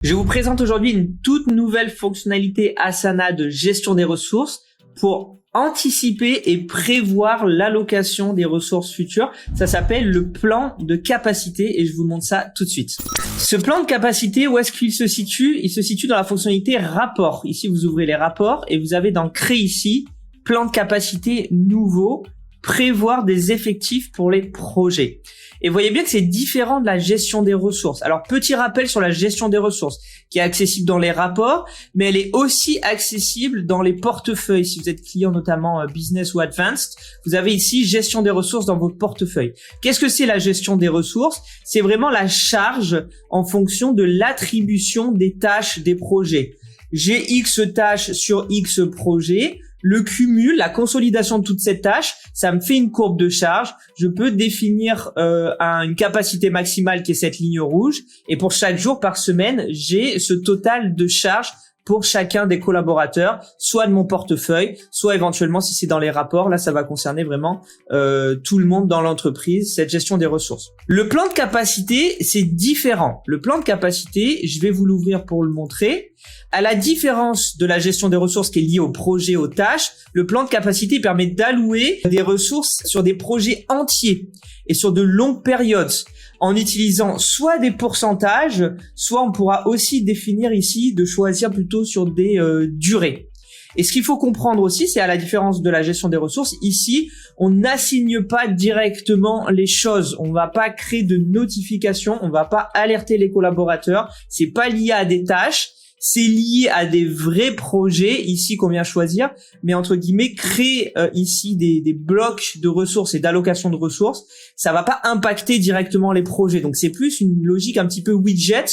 Je vous présente aujourd'hui une toute nouvelle fonctionnalité Asana de gestion des ressources pour anticiper et prévoir l'allocation des ressources futures. Ça s'appelle le plan de capacité et je vous montre ça tout de suite. Ce plan de capacité, où est-ce qu'il se situe? Il se situe dans la fonctionnalité rapport. Ici, vous ouvrez les rapports et vous avez dans créer ici, plan de capacité nouveau, prévoir des effectifs pour les projets. Et vous voyez bien que c'est différent de la gestion des ressources. Alors, petit rappel sur la gestion des ressources, qui est accessible dans les rapports, mais elle est aussi accessible dans les portefeuilles. Si vous êtes client notamment business ou advanced, vous avez ici gestion des ressources dans votre portefeuille. Qu'est-ce que c'est la gestion des ressources? C'est vraiment la charge en fonction de l'attribution des tâches des projets. J'ai X tâches sur X projets. Le cumul, la consolidation de toutes ces tâches, ça me fait une courbe de charge. Je peux définir une capacité maximale qui est cette ligne rouge. Et pour chaque jour par semaine, j'ai ce total de charge pour chacun des collaborateurs, soit de mon portefeuille, soit éventuellement si c'est dans les rapports. Là, ça va concerner vraiment tout le monde dans l'entreprise, cette gestion des ressources. Le plan de capacité, c'est différent. Le plan de capacité, je vais vous l'ouvrir pour le montrer. À la différence de la gestion des ressources qui est liée au projet, aux tâches, le plan de capacité permet d'allouer des ressources sur des projets entiers et sur de longues périodes en utilisant soit des pourcentages, soit on pourra aussi définir ici de choisir plutôt sur des durées. Et ce qu'il faut comprendre aussi, c'est à la différence de la gestion des ressources, ici, on n'assigne pas directement les choses. On va pas créer de notifications, on va pas alerter les collaborateurs. C'est pas lié à des tâches. C'est lié à des vrais projets ici qu'on vient choisir, mais entre guillemets créer ici des blocs de ressources et d'allocation de ressources, ça va pas impacter directement les projets. Donc c'est plus une logique un petit peu widget.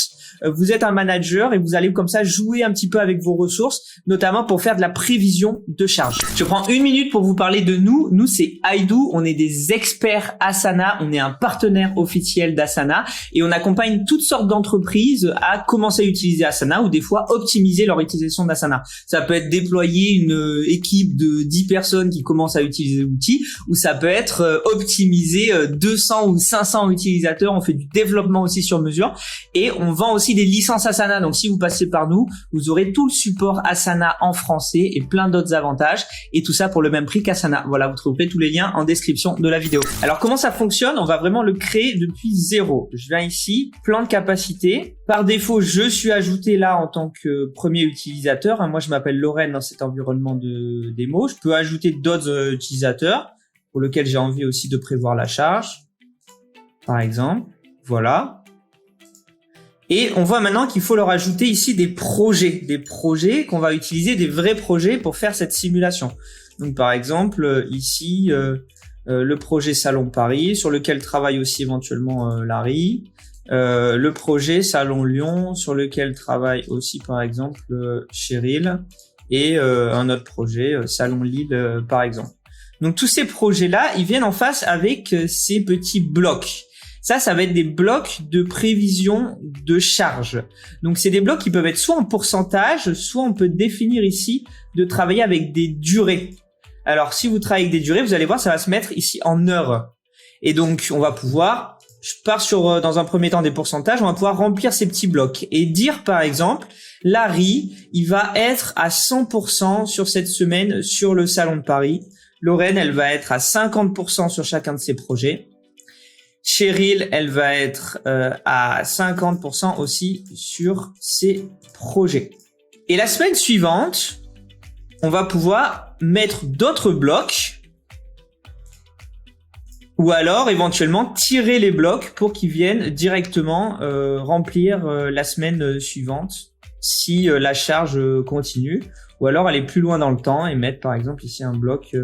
Vous êtes un manager et vous allez comme ça jouer un petit peu avec vos ressources, notamment pour faire de la prévision de charge. Je prends une minute pour vous parler de nous. Nous c'est iDo, on est des experts Asana, on est un partenaire officiel d'Asana et on accompagne toutes sortes d'entreprises à commencer à utiliser Asana ou des fois optimiser leur utilisation d'Asana. Ça peut être déployer une équipe de 10 personnes qui commencent à utiliser l'outil, ou ça peut être optimiser 200 ou 500 utilisateurs. On fait du développement aussi sur mesure et on vend aussi des licences Asana. Donc si vous passez par nous, vous aurez tout le support Asana en français et plein d'autres avantages, et tout ça pour le même prix qu'Asana. Voilà, vous trouverez tous les liens en description de la vidéo. Alors comment ça fonctionne? On va vraiment le créer depuis zéro. Je viens ici, plan de capacité. Par défaut, je suis ajouté là en tant que premier utilisateur. Moi, je m'appelle Lorraine dans cet environnement de démo. Je peux ajouter d'autres utilisateurs pour lesquels j'ai envie aussi de prévoir la charge, par exemple. Voilà. Et on voit maintenant qu'il faut leur ajouter ici des projets qu'on va utiliser, des vrais projets pour faire cette simulation. Donc, par exemple, ici, le projet Salon Paris, sur lequel travaille aussi éventuellement Larry. Le projet Salon Lyon, sur lequel travaille aussi par exemple Cheryl, et un autre projet Salon Lille par exemple. Donc tous ces projets-là, ils viennent en face avec ces petits blocs. Ça va être des blocs de prévision de charge. Donc c'est des blocs qui peuvent être soit en pourcentage, soit on peut définir ici de travailler avec des durées. Alors si vous travaillez avec des durées, vous allez voir, ça va se mettre ici en heures. Et donc on va pouvoir... Je pars sur, dans un premier temps, des pourcentages. On va pouvoir remplir ces petits blocs et dire, par exemple, Larry, il va être à 100% sur cette semaine sur le Salon de Paris. Lorraine, elle va être à 50% sur chacun de ses projets. Cheryl, elle va être à 50% aussi sur ses projets. Et la semaine suivante, on va pouvoir mettre d'autres blocs, ou alors éventuellement tirer les blocs pour qu'ils viennent directement remplir la semaine suivante si la charge continue, ou alors aller plus loin dans le temps et mettre par exemple ici un bloc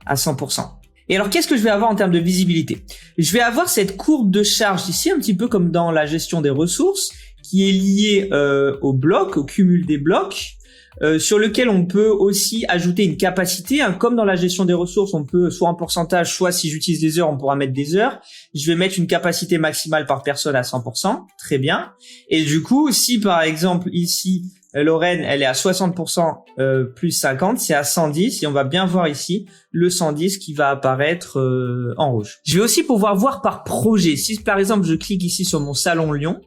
à 100%. Et alors qu'est-ce que je vais avoir en termes de visibilité? Je vais avoir cette courbe de charge ici, un petit peu comme dans la gestion des ressources, qui est liée au bloc, au cumul des blocs. Sur lequel on peut aussi ajouter une capacité, hein, comme dans la gestion des ressources, on peut soit en pourcentage, soit si j'utilise des heures, on pourra mettre des heures. Je vais mettre une capacité maximale par personne à 100%, très bien. Et du coup, si par exemple ici, Lorraine, elle est à 60% plus 50, c'est à 110, et on va bien voir ici le 110 qui va apparaître en rouge. Je vais aussi pouvoir voir par projet. Si par exemple je clique ici sur mon Salon Lyon,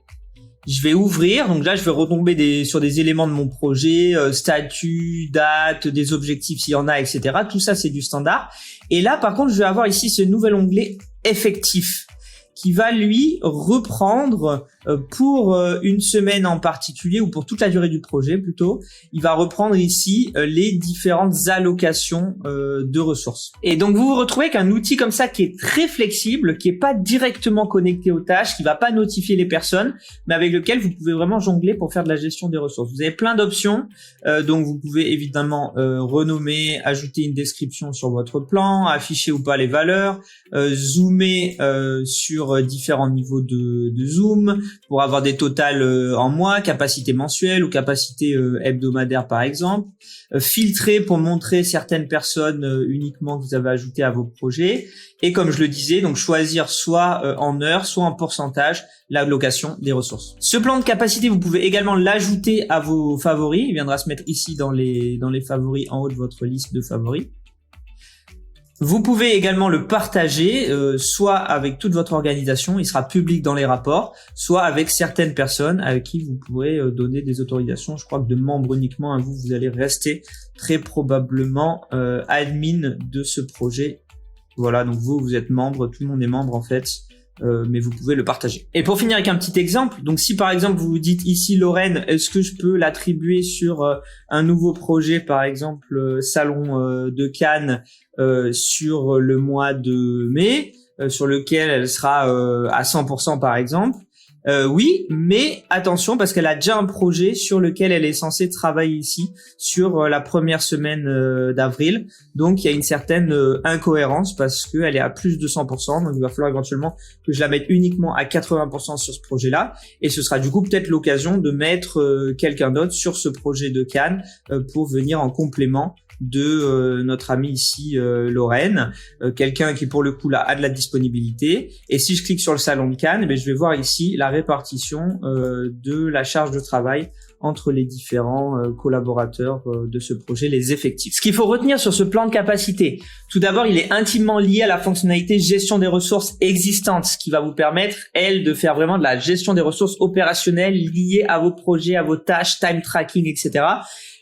Je vais ouvrir, donc là je vais retomber sur des éléments de mon projet, statut, date, des objectifs s'il y en a, etc. Tout ça c'est du standard. Et là par contre je vais avoir ici ce nouvel onglet effectif qui va lui reprendre pour une semaine en particulier ou pour toute la durée du projet plutôt. Il va reprendre ici les différentes allocations de ressources. Et donc vous vous retrouvez avec un outil comme ça qui est très flexible, qui est pas directement connecté aux tâches, qui va pas notifier les personnes, mais avec lequel vous pouvez vraiment jongler pour faire de la gestion des ressources. Vous avez plein d'options, donc vous pouvez évidemment renommer, ajouter une description sur votre plan, afficher ou pas les valeurs, zoomer sur différents niveaux de zoom pour avoir des totals en mois, capacité mensuelle ou capacité hebdomadaire par exemple, filtrer pour montrer certaines personnes uniquement que vous avez ajoutées à vos projets, et comme je le disais, donc choisir soit en heures, soit en pourcentage l'allocation des ressources. Ce plan de capacité, vous pouvez également l'ajouter à vos favoris. Il viendra se mettre ici dans les favoris en haut de votre liste de favoris. Vous pouvez également le partager, soit avec toute votre organisation, il sera public dans les rapports, soit avec certaines personnes avec qui vous pourrez donner des autorisations. Je crois que de membres uniquement, hein, vous allez rester très probablement admin de ce projet. Voilà, donc vous êtes membre, tout le monde est membre en fait. Mais vous pouvez le partager. Et pour finir avec un petit exemple, donc si par exemple vous vous dites ici Lorraine, est-ce que je peux l'attribuer sur un nouveau projet, par exemple Salon de Cannes sur le mois de mai, sur lequel elle sera à 100% par exemple, oui, mais attention parce qu'elle a déjà un projet sur lequel elle est censée travailler ici sur la première semaine d'avril. Donc il y a une certaine incohérence parce qu'elle est à plus de 100%. Donc il va falloir éventuellement que je la mette uniquement à 80% sur ce projet-là. Et ce sera du coup peut-être l'occasion de mettre quelqu'un d'autre sur ce projet de Cannes pour venir en complément de notre amie ici Lorraine, quelqu'un qui pour le coup là a de la disponibilité. Et si je clique sur le salon de Cannes, je vais voir ici la répartition de la charge de travail entre les différents collaborateurs de ce projet, les effectifs. Ce qu'il faut retenir sur ce plan de capacité, tout d'abord, il est intimement lié à la fonctionnalité gestion des ressources existantes, ce qui va vous permettre, elle, de faire vraiment de la gestion des ressources opérationnelles liées à vos projets, à vos tâches, time tracking, etc.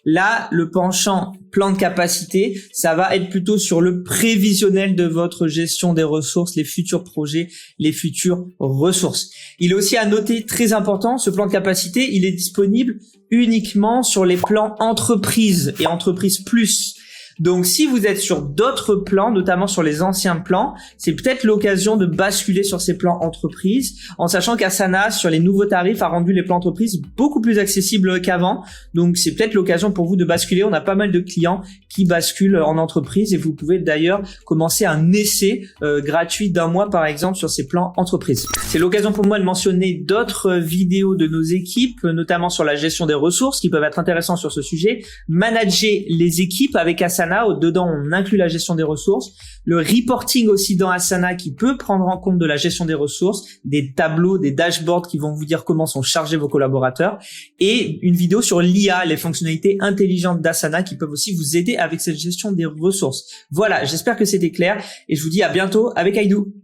Là, le penchant plan de capacité, ça va être plutôt sur le prévisionnel de votre gestion des ressources, les futurs projets, les futures ressources. Il est aussi à noter, très important, ce plan de capacité, il est disponible uniquement sur les plans entreprise et entreprise plus. Donc, si vous êtes sur d'autres plans, notamment sur les anciens plans, c'est peut-être l'occasion de basculer sur ces plans entreprises, en sachant qu'Asana, sur les nouveaux tarifs, a rendu les plans entreprises beaucoup plus accessibles qu'avant. Donc, c'est peut-être l'occasion pour vous de basculer. On a pas mal de clients qui basculent en entreprise et vous pouvez d'ailleurs commencer un essai gratuit d'un mois, par exemple, sur ces plans entreprises. C'est l'occasion pour moi de mentionner d'autres vidéos de nos équipes, notamment sur la gestion des ressources, qui peuvent être intéressantes sur ce sujet. Manager les équipes avec Asana. Dedans, on inclut la gestion des ressources, le reporting aussi dans Asana qui peut prendre en compte de la gestion des ressources, des tableaux, des dashboards qui vont vous dire comment sont chargés vos collaborateurs, et une vidéo sur l'IA, les fonctionnalités intelligentes d'Asana qui peuvent aussi vous aider avec cette gestion des ressources. Voilà, j'espère que c'était clair et je vous dis à bientôt avec Aidoo.